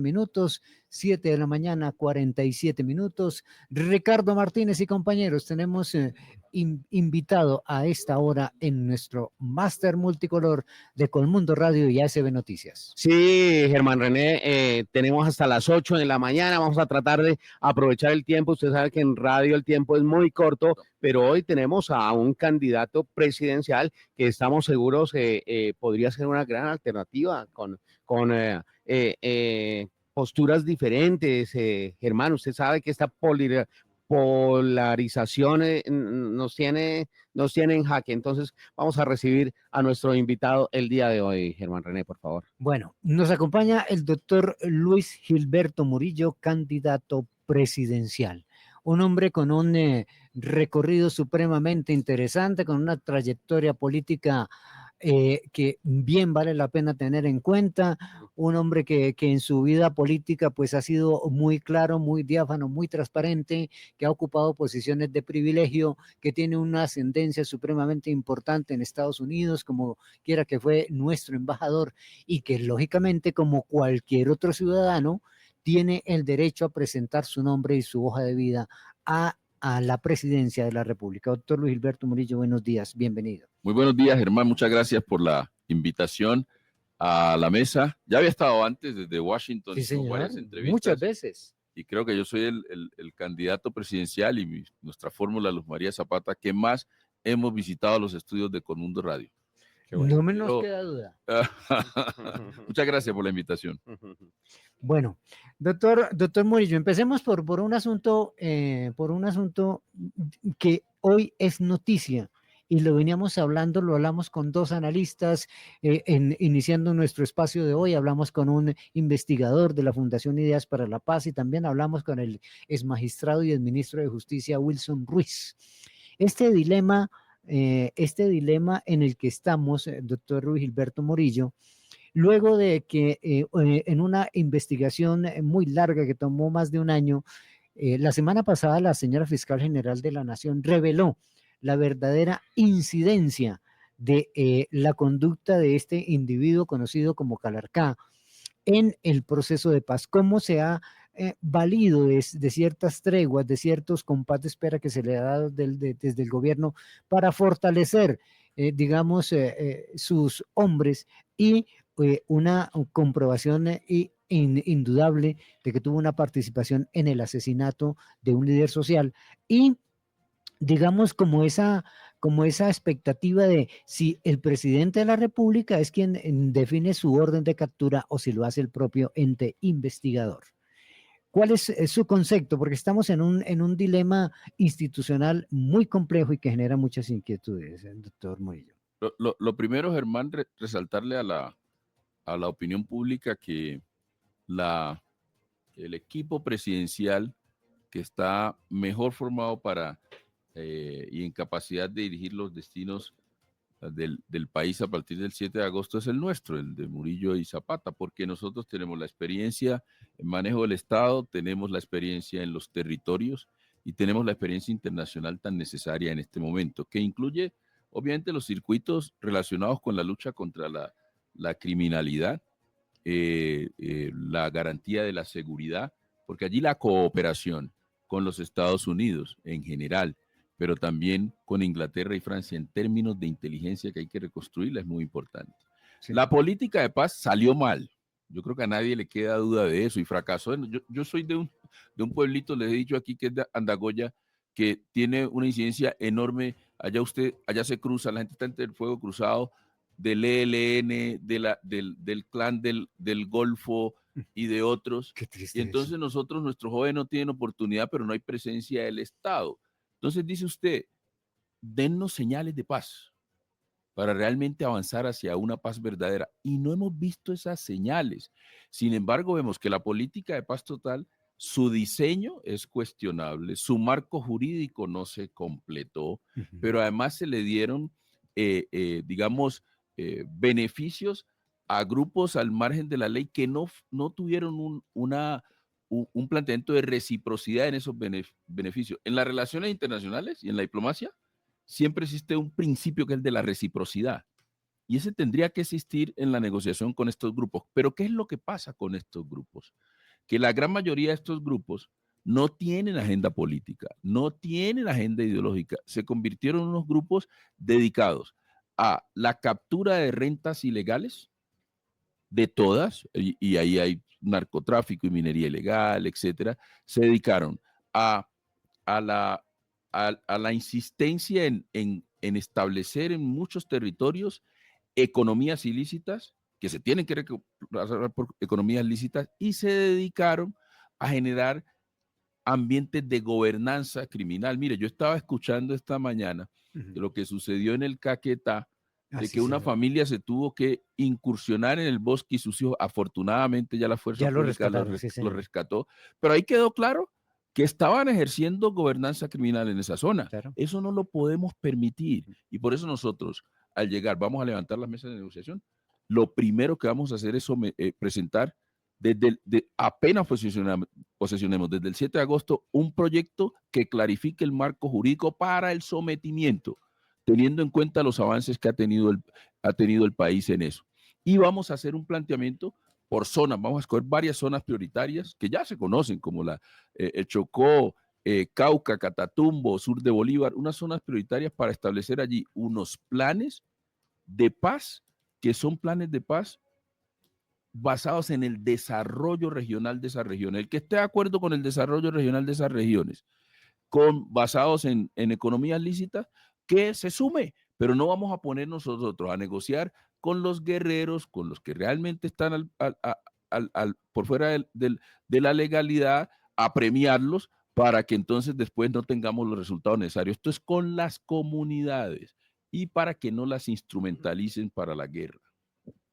minutos, 7 de la mañana, 47 minutos. Ricardo Martínez y compañeros, tenemos invitado a esta hora en nuestro máster multicolor de Colmundo Radio y ASB Noticias. Sí, Germán René, tenemos hasta las 8 de la mañana, vamos a tratar de aprovechar el tiempo. Usted sabe que en radio el tiempo es muy corto, pero hoy tenemos a un candidato presidencial que estamos seguros podría ser una gran alternativa con posturas diferentes. Germán, usted sabe que esta polarización nos tiene en jaque. Entonces vamos a recibir a nuestro invitado el día de hoy. Germán René, por favor. Bueno, nos acompaña el doctor Luis Gilberto Murillo, candidato presidencial. Un hombre con un recorrido supremamente interesante, con una trayectoria política que bien vale la pena tener en cuenta, un hombre que en su vida política pues ha sido muy claro, muy diáfano, muy transparente, que ha ocupado posiciones de privilegio, que tiene una ascendencia supremamente importante en Estados Unidos, como quiera que fue nuestro embajador, y que lógicamente como cualquier otro ciudadano tiene el derecho a presentar su nombre y su hoja de vida a la presidencia de la República. Doctor Luis Gilberto Murillo, buenos días, bienvenido. Muy buenos días, Germán. Muchas gracias por la invitación a la mesa. Ya había estado antes desde Washington, sí, señor, varias entrevistas. Muchas veces. Y creo que yo soy el candidato presidencial y nuestra fórmula, Luz María Zapata, que más hemos visitado los estudios de Colmundo Radio. Bueno. No me nos queda duda. Muchas gracias por la invitación. Bueno, doctor Murillo, empecemos por un asunto que hoy es noticia y lo veníamos hablando, lo hablamos con dos analistas iniciando nuestro espacio de hoy, hablamos con un investigador de la Fundación Ideas para la Paz y también hablamos con el exmagistrado y exministro de Justicia Wilson Ruiz. Este dilema en el que estamos, doctor Luis Gilberto Murillo, luego de que en una investigación muy larga que tomó más de un año, la semana pasada la señora fiscal general de la Nación reveló la verdadera incidencia de la conducta de este individuo conocido como Calarcá en el proceso de paz, cómo se ha valido de ciertas treguas, de ciertos compás de espera que se le ha dado desde el gobierno para fortalecer, sus hombres y una comprobación indudable de que tuvo una participación en el asesinato de un líder social y digamos como esa expectativa de si el presidente de la República es quien define su orden de captura o si lo hace el propio ente investigador. ¿Cuál es su concepto? Porque estamos en un dilema institucional muy complejo y que genera muchas inquietudes, doctor Murillo. Lo primero, Germán, resaltarle a la opinión pública que el equipo presidencial que está mejor formado y en capacidad de dirigir los destinos del país a partir del 7 de agosto es el nuestro, el de Murillo y Zapata, porque nosotros tenemos la experiencia en manejo del Estado, tenemos la experiencia en los territorios y tenemos la experiencia internacional tan necesaria en este momento, que incluye obviamente los circuitos relacionados con la lucha contra la criminalidad, la garantía de la seguridad, porque allí la cooperación con los Estados Unidos en general, pero también con Inglaterra y Francia en términos de inteligencia que hay que reconstruirla es muy importante. Sí. La política de paz salió mal. Yo creo que a nadie le queda duda de eso y fracasó. Yo soy de un pueblito, les he dicho aquí, que es de Andagoya, que tiene una incidencia enorme. Allá se cruza, la gente está entre el fuego cruzado del ELN, del clan del Golfo y de otros. Qué triste. Y entonces nuestros jóvenes no tienen oportunidad, pero no hay presencia del Estado. Entonces dice usted, dennos señales de paz para realmente avanzar hacia una paz verdadera. Y no hemos visto esas señales. Sin embargo, vemos que la política de paz total, su diseño es cuestionable, su marco jurídico no se completó, pero además se le dieron, beneficios a grupos al margen de la ley que no tuvieron un planteamiento de reciprocidad en esos beneficios. En las relaciones internacionales y en la diplomacia siempre existe un principio que es el de la reciprocidad. y ese tendría que existir en la negociación con estos grupos. Pero ¿qué es lo que pasa con estos grupos? Que la gran mayoría de estos grupos no tienen agenda política, no tienen agenda ideológica, se convirtieron en unos grupos dedicados a la captura de rentas ilegales, de todas, y ahí hay narcotráfico y minería ilegal, etcétera, se dedicaron a, a la, a la insistencia en establecer en muchos territorios economías ilícitas que se tienen que reemplazar por economías lícitas y se dedicaron a generar ambientes de gobernanza criminal. Mire, yo estaba escuchando esta mañana de lo que sucedió en el Caquetá, de Así que una señor. familia se tuvo que incursionar en el bosque y sus hijos, afortunadamente ya la fuerza Ya lo pública rescataron, sí, lo señor. rescató, pero ahí quedó claro que estaban ejerciendo gobernanza criminal en esa zona. Claro. Eso no lo podemos permitir y por eso nosotros al llegar vamos a levantar las mesas de negociación. Lo primero que vamos a hacer es presentar apenas posesionemos desde el 7 de agosto un proyecto que clarifique el marco jurídico para el sometimiento, teniendo en cuenta los avances que ha tenido el país en eso. Y vamos a hacer un planteamiento por zonas, vamos a escoger varias zonas prioritarias que ya se conocen, como el Chocó, Cauca, Catatumbo, sur de Bolívar, unas zonas prioritarias para establecer allí unos planes de paz, que son planes de paz basados en el desarrollo regional de esas regiones. El que esté de acuerdo con el desarrollo regional de esas regiones, basados en economías lícitas, que se sume, pero no vamos a poner nosotros a negociar con los guerreros, con los que realmente están por fuera de la legalidad, a premiarlos para que entonces después no tengamos los resultados necesarios. Esto es con las comunidades y para que no las instrumentalicen para la guerra.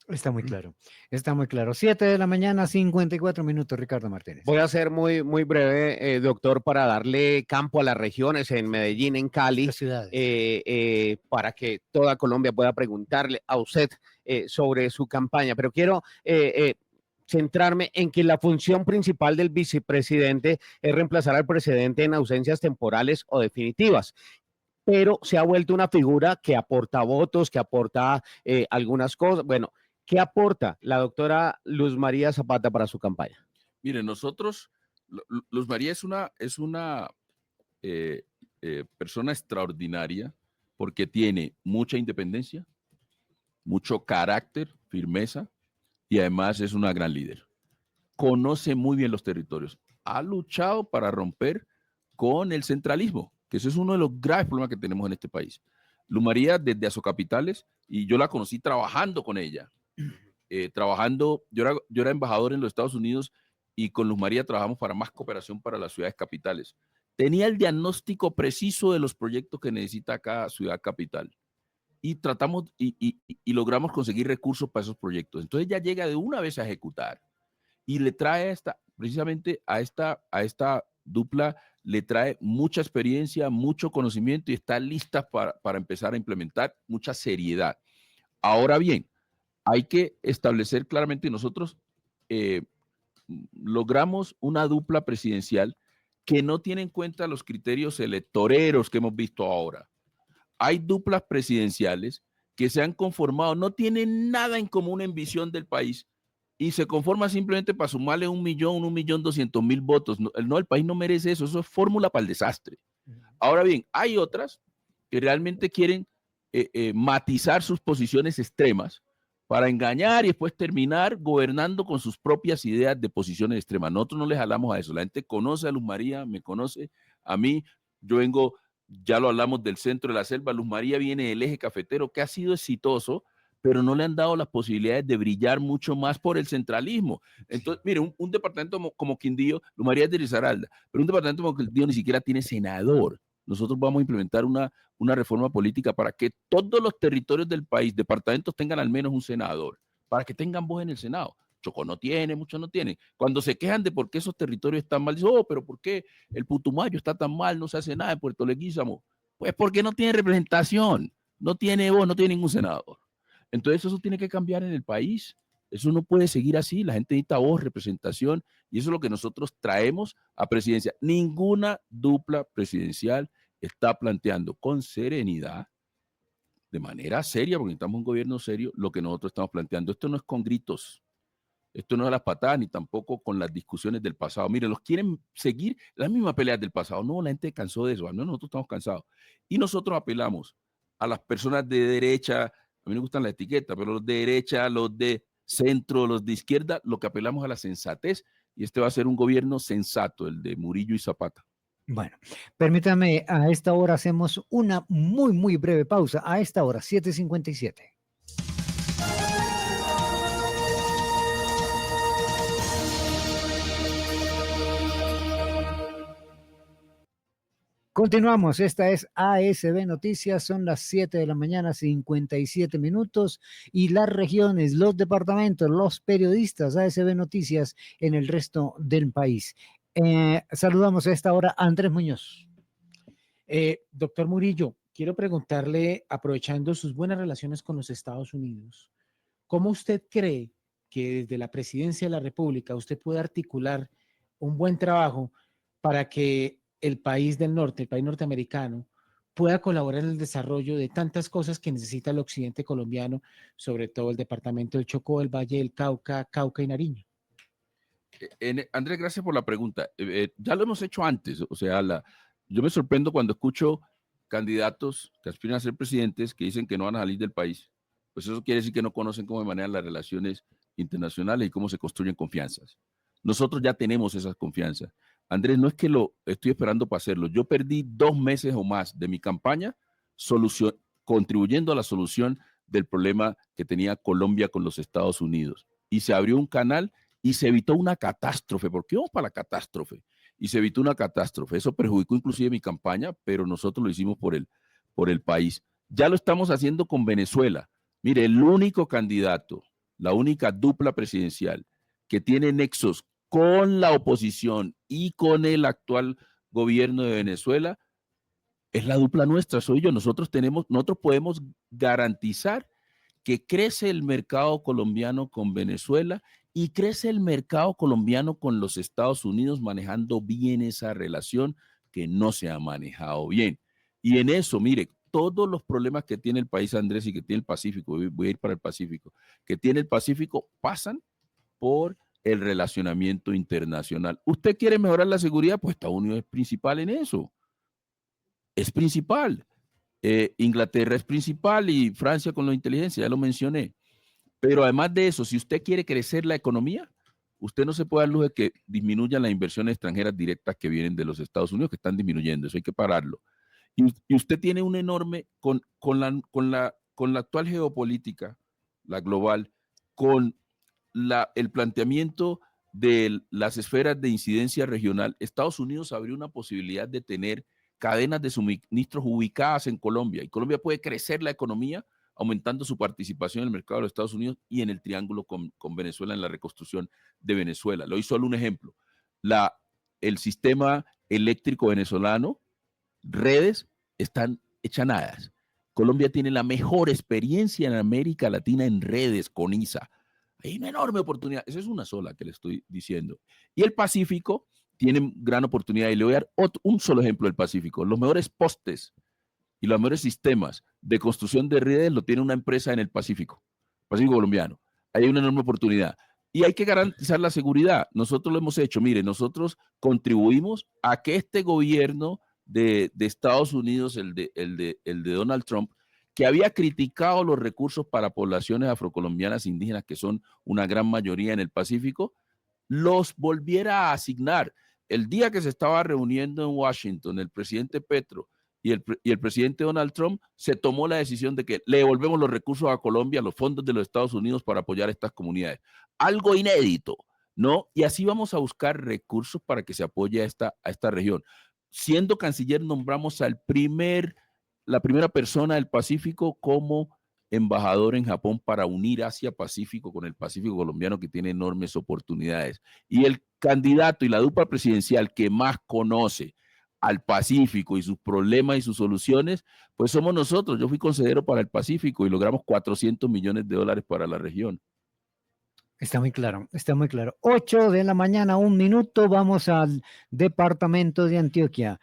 Está muy claro, está muy claro. 7 de la mañana, 54 minutos, Ricardo Martínez. Voy a ser muy, muy breve, doctor, para darle campo a las regiones en Medellín, en Cali, Las ciudades. para que toda Colombia pueda preguntarle a usted sobre su campaña. Pero quiero centrarme en que la función principal del vicepresidente es reemplazar al presidente en ausencias temporales o definitivas, pero se ha vuelto una figura que aporta votos, que aporta algunas cosas. Bueno, ¿qué aporta la doctora Luz María Zapata para su campaña? Mire, nosotros, Luz María es una persona extraordinaria porque tiene mucha independencia, mucho carácter, firmeza y además es una gran líder. Conoce muy bien los territorios. Ha luchado para romper con el centralismo, que ese es uno de los graves problemas que tenemos en este país. Luz María desde Azocapitales, y yo la conocí trabajando con ella, yo era embajador en los Estados Unidos y con Luz María trabajamos para más cooperación para las ciudades capitales. Tenía el diagnóstico preciso de los proyectos que necesita cada ciudad capital y tratamos y logramos conseguir recursos para esos proyectos. Entonces ya llega de una vez a ejecutar y le trae precisamente a esta dupla, le trae mucha experiencia, mucho conocimiento y está lista para empezar a implementar mucha seriedad. Ahora bien, hay que establecer claramente, nosotros logramos una dupla presidencial que no tiene en cuenta los criterios electoreros que hemos visto ahora. Hay duplas presidenciales que se han conformado, no tienen nada en común en visión del país y se conforma simplemente para sumarle 1.200.000 votos. No, el país no merece eso, eso es fórmula para el desastre. Ahora bien, hay otras que realmente quieren matizar sus posiciones extremas para engañar y después terminar gobernando con sus propias ideas de posiciones extremas. Nosotros no les jalamos a eso. La gente conoce a Luz María, me conoce a mí. Yo vengo, ya lo hablamos, del centro de la selva. Luz María viene del eje cafetero, que ha sido exitoso, pero no le han dado las posibilidades de brillar mucho más por el centralismo. Entonces, mire, un departamento como Quindío, Luz María es de Risaralda, pero un departamento como Quindío ni siquiera tiene senador. Nosotros vamos a implementar una reforma política para que todos los territorios del país, departamentos, tengan al menos un senador, para que tengan voz en el Senado. Chocó no tiene, muchos no tienen. Cuando se quejan de por qué esos territorios están mal, dicen, oh, pero ¿por qué el Putumayo está tan mal? No se hace nada en Puerto Leguízamo. Pues porque no tiene representación, no tiene voz, no tiene ningún senador. Entonces eso tiene que cambiar en el país. Eso no puede seguir así. La gente necesita voz, representación, y eso es lo que nosotros traemos a presidencia. Ninguna dupla presidencial está planteando con serenidad, de manera seria, porque necesitamos un gobierno serio, lo que nosotros estamos planteando. Esto no es con gritos, esto no es a las patadas, ni tampoco con las discusiones del pasado. Miren, los quieren seguir las mismas peleas del pasado. No, la gente cansó de eso, no, nosotros estamos cansados. Y nosotros apelamos a las personas de derecha, a mí me gustan las etiquetas, pero los de derecha, los de centro, los de izquierda, lo que apelamos a la sensatez, y este va a ser un gobierno sensato, el de Murillo y Zapata. Bueno, permítame, a esta hora hacemos una muy, muy breve pausa. A esta hora, 7:57. Continuamos, esta es ASB Noticias, son las 7 de la mañana, 57 minutos, y las regiones, los departamentos, los periodistas, ASB Noticias en el resto del país. Saludamos a esta hora a Andrés Muñoz. Doctor Murillo, quiero preguntarle, aprovechando sus buenas relaciones con los Estados Unidos, ¿cómo usted cree que desde la Presidencia de la República usted puede articular un buen trabajo para que el país del norte, el país norteamericano, pueda colaborar en el desarrollo de tantas cosas que necesita el occidente colombiano, sobre todo el departamento del Chocó, el Valle del Cauca, Cauca y Nariño? Andrés, gracias por la pregunta. Ya lo hemos hecho antes, o sea, yo me sorprendo cuando escucho candidatos que aspiran a ser presidentes que dicen que no van a salir del país. Pues eso quiere decir que no conocen cómo manejan las relaciones internacionales y cómo se construyen confianzas. Nosotros ya tenemos esas confianzas. Andrés, no es que lo estoy esperando para hacerlo. Yo perdí 2 meses o más de mi campaña contribuyendo a la solución del problema que tenía Colombia con los Estados Unidos. Y se abrió un canal y se evitó una catástrofe. ¿Por qué vamos para la catástrofe? Y se evitó una catástrofe. Eso perjudicó inclusive mi campaña, pero nosotros lo hicimos por el país. Ya lo estamos haciendo con Venezuela. Mire, el único candidato, la única dupla presidencial que tiene nexos con la oposición y con el actual gobierno de Venezuela es la dupla nuestra, soy yo. Nosotros podemos garantizar que crece el mercado colombiano con Venezuela y crece el mercado colombiano con los Estados Unidos, manejando bien esa relación que no se ha manejado bien. Y en eso, mire, todos los problemas que tiene el país, Andrés, y que tiene el Pacífico, voy a ir para el Pacífico, que tiene el Pacífico, pasan por el relacionamiento internacional. ¿Usted quiere mejorar la seguridad? Pues Estados Unidos es principal en eso. Es principal. Inglaterra es principal y Francia con la inteligencia, ya lo mencioné. Pero además de eso, si usted quiere crecer la economía, usted no se puede dar lujo de que disminuyan las inversiones extranjeras directas que vienen de los Estados Unidos, que están disminuyendo. Eso hay que pararlo. Y usted tiene un enorme, con la actual geopolítica, la global, con el planteamiento de las esferas de incidencia regional, Estados Unidos abrió una posibilidad de tener cadenas de suministros ubicadas en Colombia, y Colombia puede crecer la economía aumentando su participación en el mercado de los Estados Unidos y en el triángulo con Venezuela, en la reconstrucción de Venezuela. Le doy solo un ejemplo. El sistema eléctrico venezolano, redes, están hechanadas. Colombia tiene la mejor experiencia en América Latina en redes con ISA. Hay una enorme oportunidad. Esa es una sola que le estoy diciendo. Y el Pacífico tiene gran oportunidad. Y le voy a dar un solo ejemplo del Pacífico. Los mejores postes y los mejores sistemas de construcción de redes lo tiene una empresa en el Pacífico colombiano. Hay una enorme oportunidad. Y hay que garantizar la seguridad. Nosotros lo hemos hecho. Mire, nosotros contribuimos a que este gobierno de Estados Unidos, el de Donald Trump, que había criticado los recursos para poblaciones afrocolombianas indígenas, que son una gran mayoría en el Pacífico, los volviera a asignar. El día que se estaba reuniendo en Washington el presidente Petro y el presidente Donald Trump, se tomó la decisión de que le devolvemos los recursos a Colombia, los fondos de los Estados Unidos para apoyar a estas comunidades. Algo inédito, ¿no? Y así vamos a buscar recursos para que se apoye a esta región. Siendo canciller, nombramos la primera persona del Pacífico como embajador en Japón para unir Asia-Pacífico con el Pacífico colombiano, que tiene enormes oportunidades. Y el candidato y la dupla presidencial que más conoce al Pacífico y sus problemas y sus soluciones, pues somos nosotros. Yo fui consejero para el Pacífico y logramos $400 millones para la región. Está muy claro, está muy claro. 8 de la mañana, 1 minuto, vamos al departamento de Antioquia.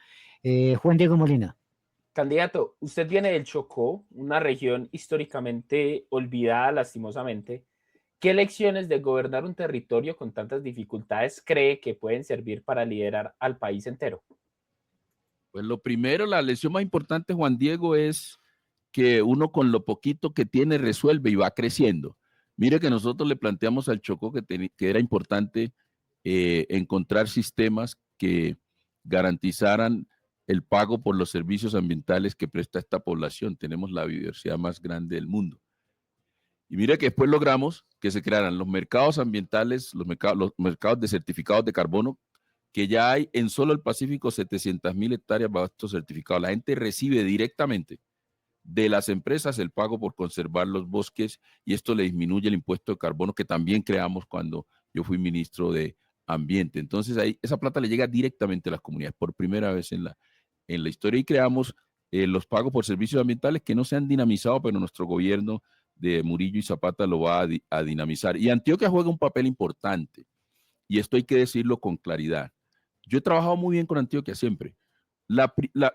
Juan Diego Molina. Candidato, usted viene del Chocó, una región históricamente olvidada lastimosamente. ¿Qué lecciones de gobernar un territorio con tantas dificultades cree que pueden servir para liderar al país entero? Pues lo primero, la lección más importante, Juan Diego, es que uno con lo poquito que tiene resuelve y va creciendo. Mire que nosotros le planteamos al Chocó que era importante encontrar sistemas que garantizaran el pago por los servicios ambientales que presta esta población. Tenemos la biodiversidad más grande del mundo. Y mire que después logramos que se crearan los mercados ambientales, los mercados de certificados de carbono, que ya hay en solo el Pacífico 700,000 hectáreas bajo estos certificados. La gente recibe directamente de las empresas el pago por conservar los bosques y esto le disminuye el impuesto de carbono que también creamos cuando yo fui ministro de Ambiente. Entonces ahí esa plata le llega directamente a las comunidades por primera vez en la historia y creamos los pagos por servicios ambientales que no se han dinamizado, pero nuestro gobierno de Murillo y Zapata lo va a dinamizar. Y Antioquia juega un papel importante y esto hay que decirlo con claridad. Yo he trabajado muy bien con Antioquia siempre.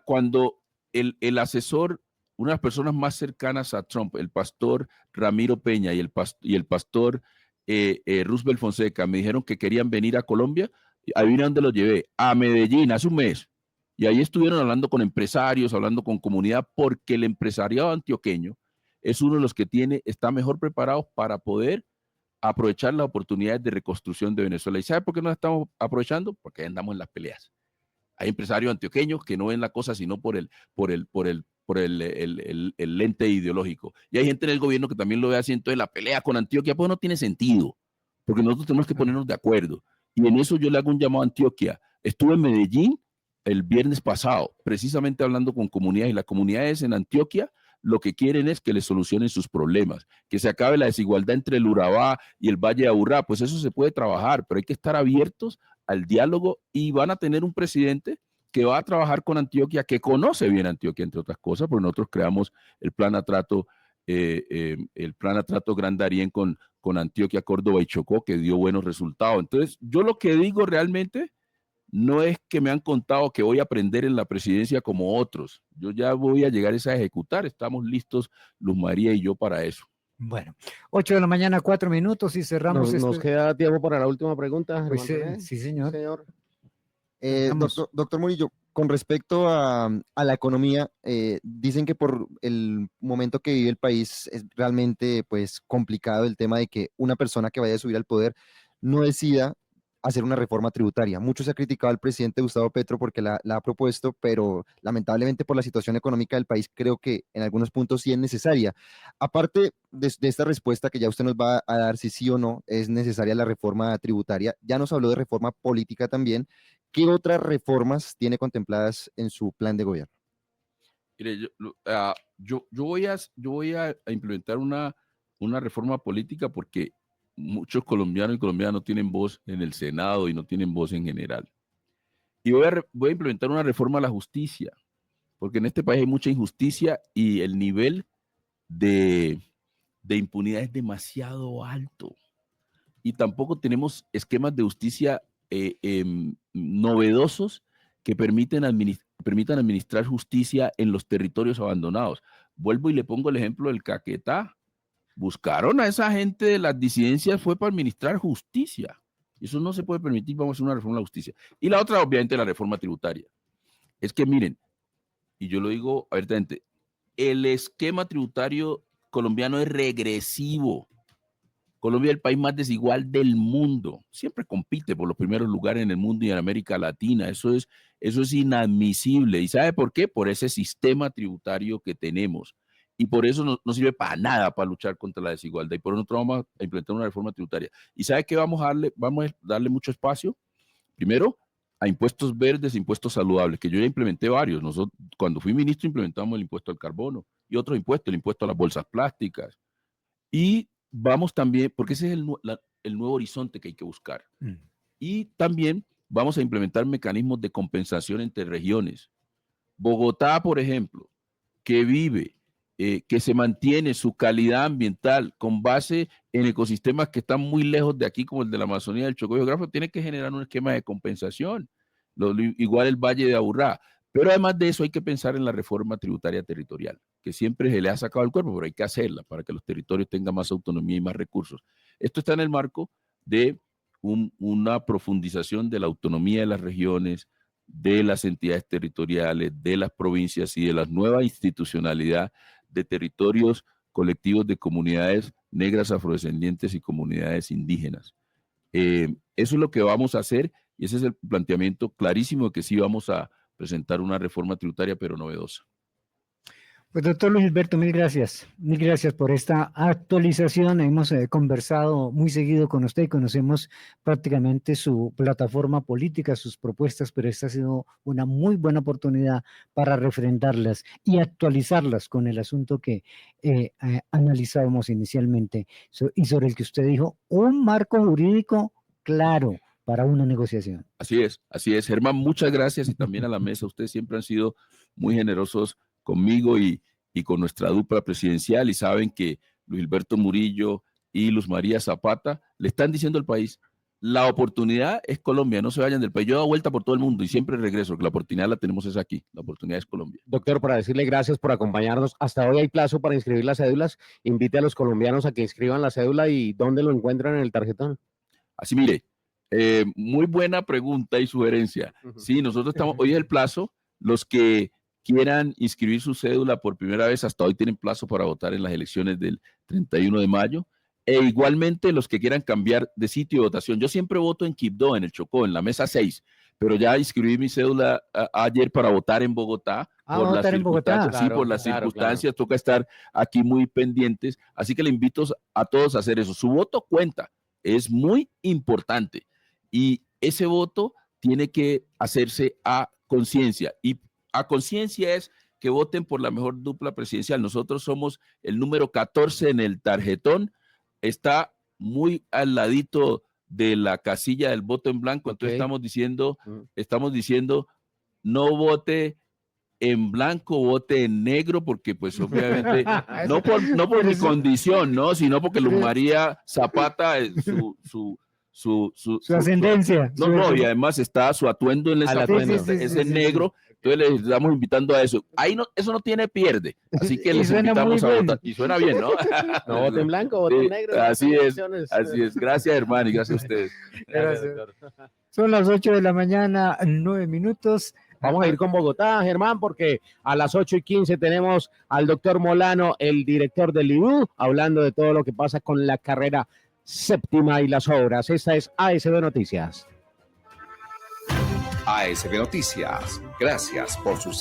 Cuando el asesor, una de las personas más cercanas a Trump, el pastor Ramiro Peña y el pastor Roosevelt Fonseca, me dijeron que querían venir a Colombia, adivina dónde los llevé, a Medellín hace un mes. Y ahí estuvieron hablando con empresarios, hablando con comunidad, porque el empresariado antioqueño es uno de los que está mejor preparado para poder aprovechar las oportunidades de reconstrucción de Venezuela. ¿Y sabe por qué no las estamos aprovechando? Porque andamos en las peleas. Hay empresarios antioqueños que no ven la cosa sino por el lente ideológico. Y hay gente en el gobierno que también lo ve así. Entonces la pelea con Antioquia pues no tiene sentido, porque nosotros tenemos que ponernos de acuerdo. Y en eso yo le hago un llamado a Antioquia. Estuve en Medellín el viernes pasado, precisamente hablando con comunidades, y las comunidades en Antioquia lo que quieren es que les solucionen sus problemas, que se acabe la desigualdad entre el Urabá y el Valle de Aburrá. Pues eso se puede trabajar, pero hay que estar abiertos al diálogo y van a tener un presidente que va a trabajar con Antioquia, que conoce bien Antioquia, entre otras cosas, porque nosotros creamos el plan Atrato Gran Darién con Antioquia, Córdoba y Chocó, que dio buenos resultados. Entonces, yo lo que digo realmente no es que me han contado que voy a aprender en la presidencia como otros. Yo ya voy a llegar a ejecutar. Estamos listos, Luz María y yo, para eso. Bueno, 8 de la mañana, 4 minutos y cerramos. Nos queda tiempo para la última pregunta. Pues, René. sí, señor. Doctor Murillo, con respecto a la economía, dicen que por el momento que vive el país es realmente pues complicado el tema de que una persona que vaya a subir al poder no decida hacer una reforma tributaria. Mucho se ha criticado al presidente Gustavo Petro porque la ha propuesto, pero lamentablemente por la situación económica del país creo que en algunos puntos sí es necesaria. Aparte de esta respuesta que ya usted nos va a dar si sí o no es necesaria la reforma tributaria, ya nos habló de reforma política también. ¿Qué otras reformas tiene contempladas en su plan de gobierno? Mire, yo voy a implementar una reforma política porque muchos colombianos y colombianas no tienen voz en el Senado y no tienen voz en general. Y voy a implementar una reforma a la justicia, porque en este país hay mucha injusticia y el nivel de impunidad es demasiado alto. Y tampoco tenemos esquemas de justicia novedosos que permitan administrar justicia en los territorios abandonados. Vuelvo y le pongo el ejemplo del Caquetá. Buscaron a esa gente de las disidencias, fue para administrar justicia. Eso no se puede permitir, vamos a hacer una reforma de la justicia. Y la otra, obviamente, la reforma tributaria. Es que miren, y yo lo digo abiertamente, el esquema tributario colombiano es regresivo. Colombia es el país más desigual del mundo. Siempre compite por los primeros lugares en el mundo y en América Latina. Eso es inadmisible. ¿Y sabe por qué? Por ese sistema tributario que tenemos. Y por eso no sirve para nada para luchar contra la desigualdad. Y por eso nosotros vamos a implementar una reforma tributaria. ¿Y sabe qué vamos a darle mucho espacio? Primero, a impuestos verdes, impuestos saludables, que yo ya implementé varios. Nosotros, cuando fui ministro, implementamos el impuesto al carbono y otros impuestos, el impuesto a las bolsas plásticas. Y vamos también, porque ese es el nuevo horizonte que hay que buscar. Y también vamos a implementar mecanismos de compensación entre regiones. Bogotá, por ejemplo, que vive, que se mantiene su calidad ambiental con base en ecosistemas que están muy lejos de aquí, como el de la Amazonía, del Chocó geográfico, tiene que generar un esquema de compensación. Igual el Valle de Aburrá. Pero además de eso hay que pensar en la reforma tributaria territorial, que siempre se le ha sacado el cuerpo, pero hay que hacerla para que los territorios tengan más autonomía y más recursos. Esto está en el marco de una profundización de la autonomía de las regiones, de las entidades territoriales, de las provincias y de la nueva institucionalidad de territorios colectivos de comunidades negras, afrodescendientes y comunidades indígenas. Eso es lo que vamos a hacer y ese es el planteamiento clarísimo de que sí vamos a presentar una reforma tributaria, pero novedosa. Pues doctor Luis Gilberto, mil gracias por esta actualización. Hemos conversado muy seguido con usted y conocemos prácticamente su plataforma política, sus propuestas, pero esta ha sido una muy buena oportunidad para refrendarlas y actualizarlas con el asunto que analizábamos inicialmente y sobre el que usted dijo, un marco jurídico claro para una negociación. Así es. Germán, muchas gracias y también a la mesa. Ustedes siempre han sido muy generosos conmigo y con nuestra dupla presidencial y saben que Luis Gilberto Murillo y Luz María Zapata le están diciendo al país, la oportunidad es Colombia, no se vayan del país. Yo he dado vuelta por todo el mundo y siempre regreso, que la oportunidad la tenemos es aquí, la oportunidad es Colombia. Doctor, para decirle gracias por acompañarnos. Hasta hoy hay plazo para inscribir las cédulas. Invite a los colombianos a que inscriban la cédula y ¿dónde lo encuentran en el tarjetón? Así mire, muy buena pregunta y sugerencia. Sí, nosotros estamos, hoy es el plazo, los que quieran inscribir su cédula por primera vez, hasta hoy tienen plazo para votar en las elecciones del 31 de mayo, e igualmente los que quieran cambiar de sitio de votación. Yo siempre voto en Quibdó, en el Chocó, en la mesa 6, pero ya inscribí mi cédula ayer para votar en Bogotá. Por las circunstancias, sí, por las circunstancias, toca estar aquí muy pendientes, así que le invito a todos a hacer eso. Su voto cuenta, es muy importante, y ese voto tiene que hacerse a conciencia, y a conciencia es que voten por la mejor dupla presidencial. Nosotros somos el número 14 en el tarjetón, está muy al ladito de la casilla del voto en blanco, entonces estamos diciendo no vote en blanco, vote en negro, porque pues obviamente, no por mi condición, ¿no? Sino porque Luz María Zapata, su ascendencia. Y además está su atuendo en esa es en negro. Entonces les estamos invitando a eso. Ahí no, eso no tiene pierde. Así que les invitamos a votar. Y suena bien, ¿no? No voten blanco, voten negro. Así es. Gracias, hermano, y gracias a ustedes. Gracias. Son las 8 de la mañana, 9 minutos. Vamos a ir con Bogotá, Germán, porque a las 8:15 tenemos al doctor Molano, el director del IBU, hablando de todo lo que pasa con la carrera séptima y las obras. Esta es ASB Noticias. ASB Noticias, gracias por su